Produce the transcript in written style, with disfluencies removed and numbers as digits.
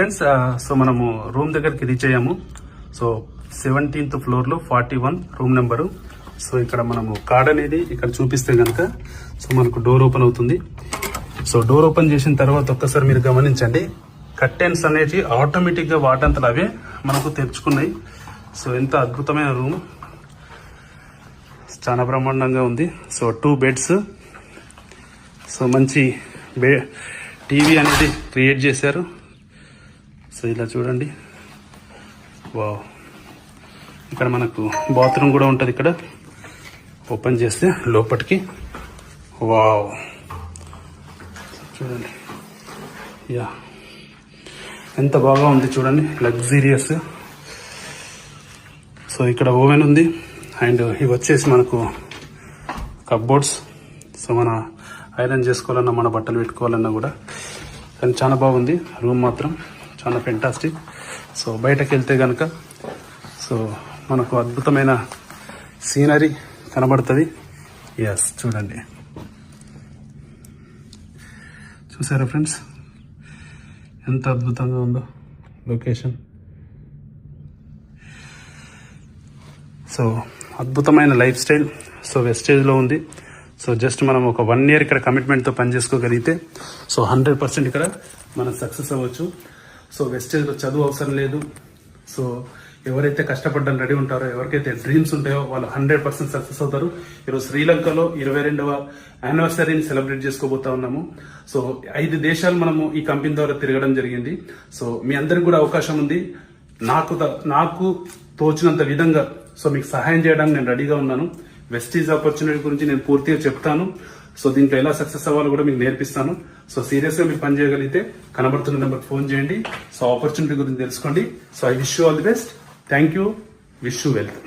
Friends, so మనము room దగ్గరికి reach అయ్యాము. సో 17th ఫ్లోర్లో 41 రూమ్ నెంబరు. సో ఇక్కడ మనము కార్డ్ అనేది ఇక్కడ చూపిస్తే కనుక సో మనకు డోర్ ఓపెన్ అవుతుంది. సో డోర్ ఓపెన్ చేసిన తర్వాత ఒక్కసారి మీరు గమనించండి, కర్టెన్స్ అనేవి ఆటోమేటిక్గా వాటంతలు అవే మనకు తెరుచుకున్నాయి. సో ఎంత అద్భుతమైన రూమ్, చాలా బ్రహ్మాండంగా ఉంది. సో 2 బెడ్స్, సో మంచి టీవీ అనేది క్రియేట్ చేశారు. సో ఇలా చూడండి, వావ్. ఇక్కడ మనకు బాత్రూమ్ కూడా ఉంటుంది. ఇక్కడ ఓపెన్ చేస్తే లోపలికి, వావ్ చూడండి, యా ఎంత బాగా ఉంది చూడండి, లగ్జీరియస్. సో ఇక్కడ ఓవెన్ ఉంది అండ్ ఇవి వచ్చేసి మనకు కప్బోర్డ్స్. సో మన ఐరన్ చేసుకోవాలన్నా, మన బట్టలు పెట్టుకోవాలన్నా కూడా, కానీ చాలా బాగుంది రూమ్ మాత్రం, చాలా ఫెంటాస్టిక్. సో బయటకు వెళ్తే కనుక సో మనకు అద్భుతమైన సీనరీ కనబడుతుంది. ఎస్ చూడండి, చూసారా ఫ్రెండ్స్ ఎంత అద్భుతంగా ఉందో లొకేషన్. సో అద్భుతమైన లైఫ్ స్టైల్. సో వెస్టేజ్లో ఉంది. సో జస్ట్ మనం ఒక 1 year ఇక్కడ కమిట్మెంట్తో పనిచేసుకోగలిగితే సో 100% ఇక్కడ మనం సక్సెస్ అవ్వచ్చు. సో వెస్టేజ్లో చదువు అవసరం లేదు. సో ఎవరైతే కష్టపడ్డానికి రెడీ ఉంటారో, ఎవరికైతే డ్రీమ్స్ ఉంటాయో వాళ్ళు 100% సక్సెస్ అవుతారు. ఈరోజు శ్రీలంకలో 22వ యానివర్సరీని సెలబ్రేట్ చేసుకోబోతా ఉన్నాము. సో 5 దేశాలు మనము ఈ కంపెనీ ద్వారా తిరగడం జరిగింది. సో మీ అందరికి కూడా అవకాశం ఉంది. నాకు తోచినంత విధంగా సో మీకు సహాయం చేయడానికి నేను రెడీగా ఉన్నాను. వెస్టీజ్ ఆపర్చునిటీ గురించి నేను పూర్తిగా చెప్తాను. సో దీంట్లో ఎలా సక్సెస్ అవ్వాలో కూడా మీకు నేర్పిస్తాను. సో సీరియస్గా మీకు పని చేయగలిగితే కనబడుతున్న నెంబర్కి ఫోన్ చేయండి. సో ఆపర్చునిటీ గురించి తెలుసుకోండి. So I wish you all the best. Thank you. Wish you wealth.